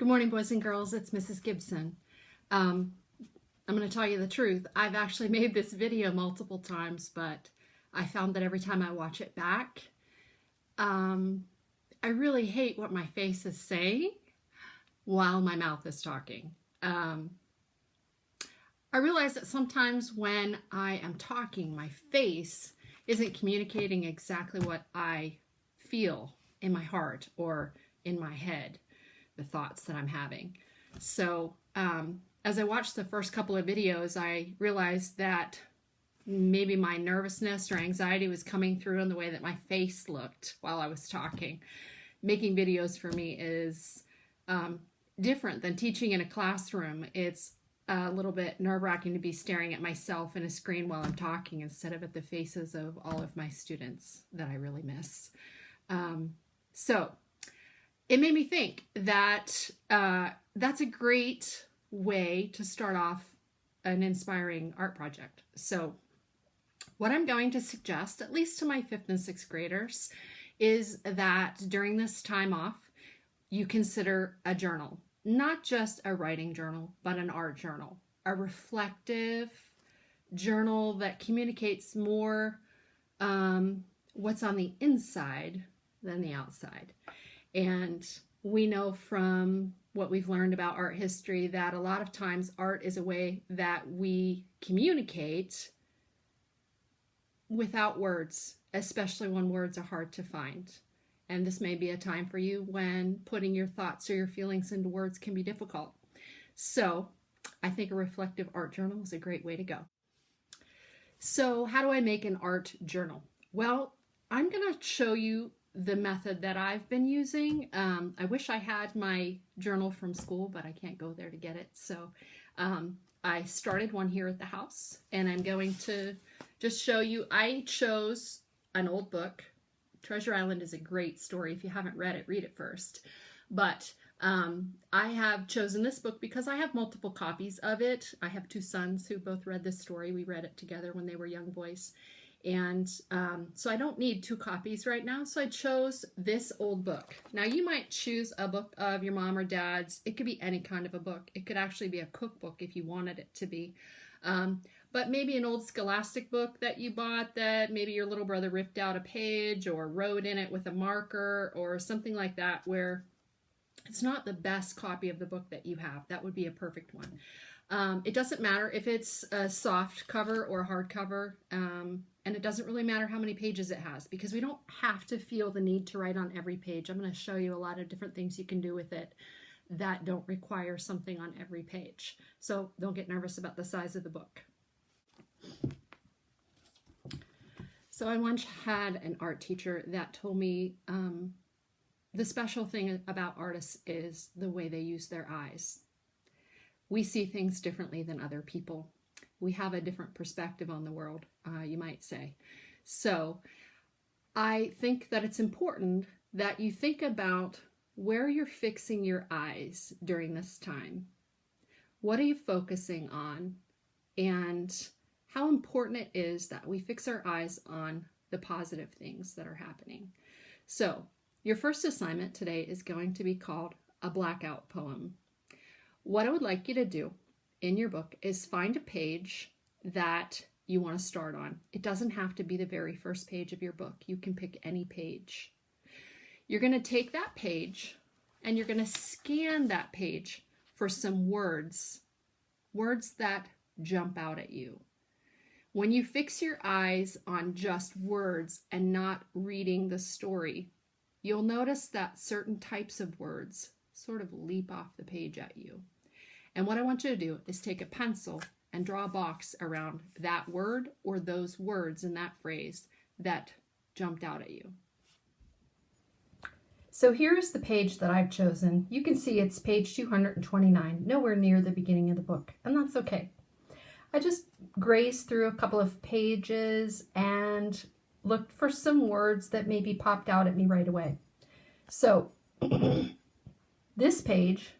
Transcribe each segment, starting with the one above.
Good morning, boys and girls. It's Mrs. Gibson. I'm going to tell you the truth. I've actually made this video multiple times, but I found that every time I watch it back, I really hate what my face is saying while my mouth is talking. I realize that sometimes when I am talking, my face isn't communicating exactly what I feel in my heart or in my head, the thoughts that I'm having. So as I watched the first couple of videos, I realized that maybe my nervousness or anxiety was coming through in the way that my face looked while I was talking. Making videos for me is different than teaching in a classroom. It's a little bit nerve-wracking to be staring at myself in a screen while I'm talking instead of at the faces of all of my students that I really miss. So it made me think that that's a great way to start off an inspiring art project. So what I'm going to suggest, at least to my 5th and 6th graders, is that during this time off, you consider a journal. Not just a writing journal, but an art journal. A reflective journal that communicates more what's on the inside than the outside. And we know from what we've learned about art history that a lot of times art is a way that we communicate without words, especially when words are hard to find. And this may be a time for you when putting your thoughts or your feelings into words can be difficult. So I think a reflective art journal is a great way to go. So how do I make an art journal? Well, I'm going to show you the method that I've been using. I wish I had my journal from school, but I can't go there to get it. So I started one here at the house, and I'm going to just show you. I chose an old book. Treasure Island is a great story. If you haven't read it, read it first. But I have chosen this book because I have multiple copies of it. I have 2 sons who both read this story. We read it together when they were young boys. And so I don't need 2 copies right now. So I chose this old book. Now you might choose a book of your mom or dad's. It could be any kind of a book. It could actually be a cookbook if you wanted it to be. But maybe an old Scholastic book that you bought that maybe your little brother ripped out a page or wrote in it with a marker or something like that, where it's not the best copy of the book that you have. That would be a perfect one. It doesn't matter if it's a soft cover or a hard cover, and it doesn't really matter how many pages it has, because we don't have to feel the need to write on every page. I'm going to show you a lot of different things you can do with it that don't require something on every page. So don't get nervous about the size of the book. So I once had an art teacher that told me the special thing about artists is the way they use their eyes. We see things differently than other people. We have a different perspective on the world, you might say. So I think that it's important that you think about where you're fixing your eyes during this time. What are you focusing on? And how important it is that we fix our eyes on the positive things that are happening. So your first assignment today is going to be called a blackout poem. What I would like you to do in your book is find a page that you want to start on. It doesn't have to be the very first page of your book. You can pick any page. You're going to take that page and you're going to scan that page for some words that jump out at you. When you fix your eyes on just words and not reading the story, you'll notice that certain types of words sort of leap off the page at you. And what I want you to do is take a pencil and draw a box around that word or those words in that phrase that jumped out at you. So here's the page that I've chosen. You can see it's page 229, nowhere near the beginning of the book, and that's okay. I just grazed through a couple of pages and looked for some words that maybe popped out at me right away. So this page,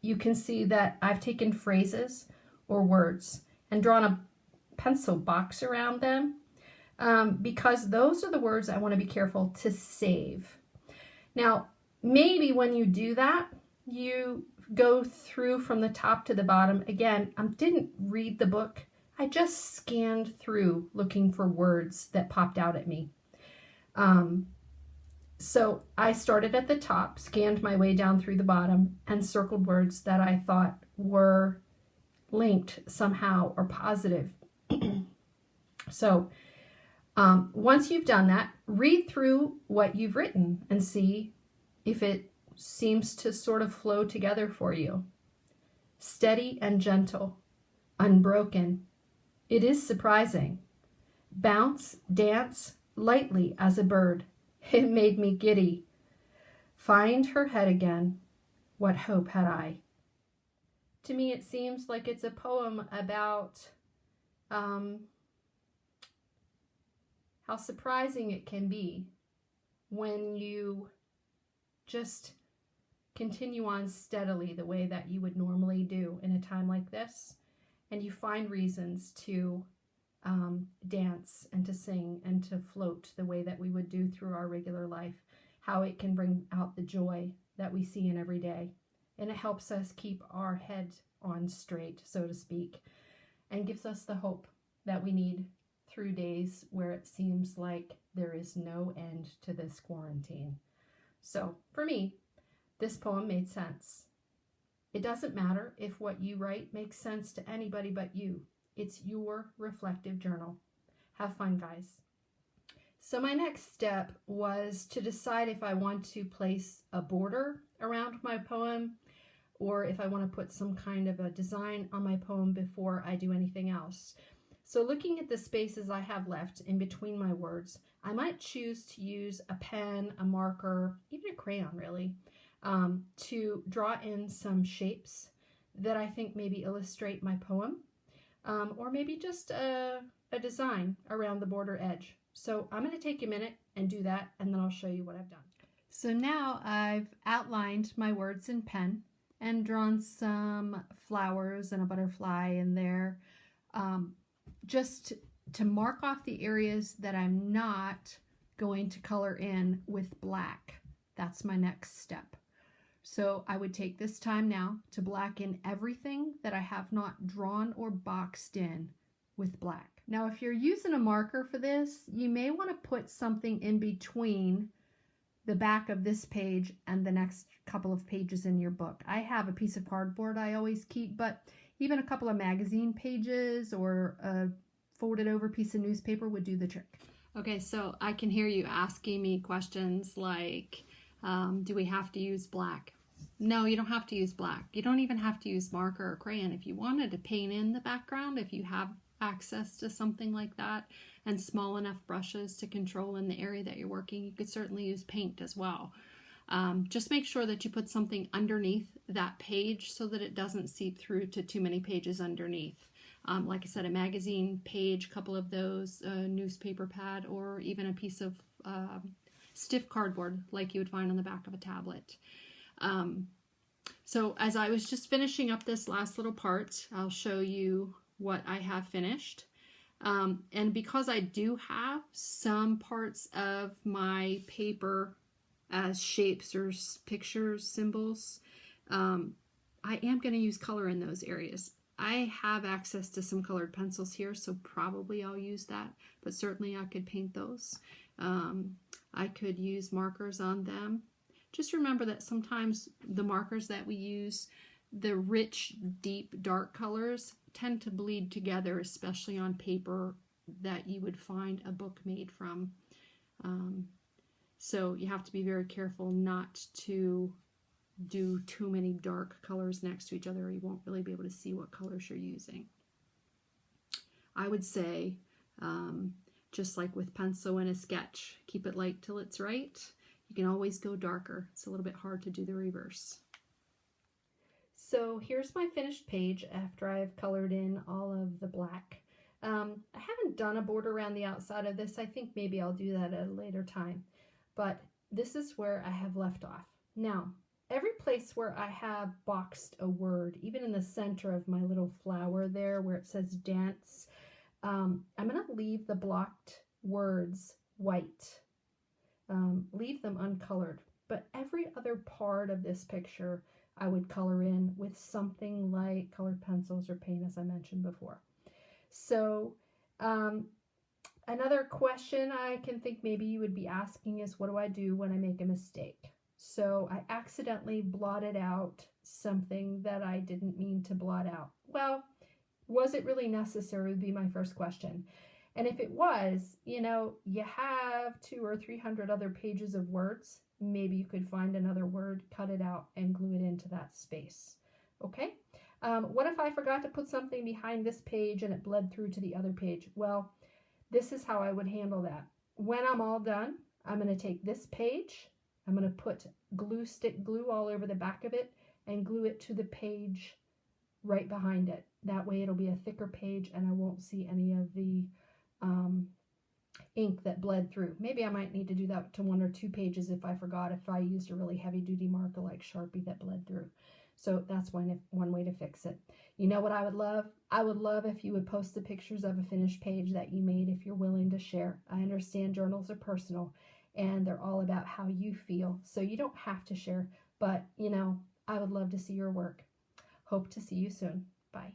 you can see that I've taken phrases or words and drawn a pencil box around them because those are the words I want to be careful to save. Now, maybe when you do that, you go through from the top to the bottom. Again, I didn't read the book. I just scanned through looking for words that popped out at me. So I started at the top, scanned my way down through the bottom, and circled words that I thought were linked somehow or positive. So once you've done that, read through what you've written and see if it seems to sort of flow together for you. Steady and gentle, unbroken. It is surprising. Bounce, dance, lightly as a bird. It made me giddy. Find her head again. What hope had I? To me, it seems like it's a poem about how surprising it can be when you just continue on steadily the way that you would normally do in a time like this, and you find reasons to dance and to sing and to float the way that we would do through our regular life, how it can bring out the joy that we see in every day. And it helps us keep our head on straight, so to speak, and gives us the hope that we need through days where it seems like there is no end to this quarantine. So for me, this poem made sense. It doesn't matter if what you write makes sense to anybody but you. It's your reflective journal. Have fun, guys. So my next step was to decide if I want to place a border around my poem or if I want to put some kind of a design on my poem before I do anything else. So looking at the spaces I have left in between my words, I might choose to use a pen, a marker, even a crayon really, to draw in some shapes that I think maybe illustrate my poem. Or maybe just a design around the border edge. So I'm going to take a minute and do that, and then I'll show you what I've done. So now I've outlined my words in pen and drawn some flowers and a butterfly in there, just to mark off the areas that I'm not going to color in with black. That's my next step. So I would take this time now to blacken everything that I have not drawn or boxed in with black. Now, if you're using a marker for this, you may want to put something in between the back of this page and the next couple of pages in your book. I have a piece of cardboard I always keep, but even a couple of magazine pages or a folded over piece of newspaper would do the trick. Okay, so I can hear you asking me questions like, do we have to use black? No, you don't have to use black. You don't even have to use marker or crayon. If you wanted to paint in the background, if you have access to something like that and small enough brushes to control in the area that you're working, you could certainly use paint as well. Just make sure that you put something underneath that page so that it doesn't seep through to too many pages underneath. Like I said, a magazine page, a couple of those, a newspaper pad, or even a piece of stiff cardboard like you would find on the back of a tablet. So as I was just finishing up this last little part, I'll show you what I have finished. And because I do have some parts of my paper as shapes or pictures, symbols, I am going to use color in those areas. I have access to some colored pencils here, so probably I'll use that, but certainly I could paint those. I could use markers on them. Just remember that sometimes the markers that we use, the rich, deep, dark colors tend to bleed together, especially on paper that you would find a book made from. So you have to be very careful not to do too many dark colors next to each other, or you won't really be able to see what colors you're using. I would say, just like with pencil in a sketch, keep it light till it's right. You can always go darker. It's a little bit hard to do the reverse. So here's my finished page after I've colored in all of the black. I haven't done a border around the outside of this. I think maybe I'll do that at a later time. But this is where I have left off. Now, every place where I have boxed a word, even in the center of my little flower there where it says dance, I'm going to leave the blocked words white. Leave them uncolored. But every other part of this picture, I would color in with something like colored pencils or paint, as I mentioned before. So another question I can think maybe you would be asking is, what do I do when I make a mistake? So I accidentally blotted out something that I didn't mean to blot out. Well, was it really necessary would be my first question. And if it was, you know, you have 200 or 300 other pages of words. Maybe you could find another word, cut it out, and glue it into that space. Okay? What if I forgot to put something behind this page and it bled through to the other page? Well, this is how I would handle that. When I'm all done, I'm going to take this page, I'm going to put stick glue all over the back of it and glue it to the page right behind it. That way it'll be a thicker page and I won't see any of the ink that bled through. Maybe I might need to do that to 1 or 2 pages if I forgot, if I used a really heavy duty marker like Sharpie that bled through. So that's one way to fix it. You know what I would love? I would love if you would post the pictures of a finished page that you made if you're willing to share. I understand journals are personal and they're all about how you feel. So you don't have to share, but you know, I would love to see your work. Hope to see you soon. Bye.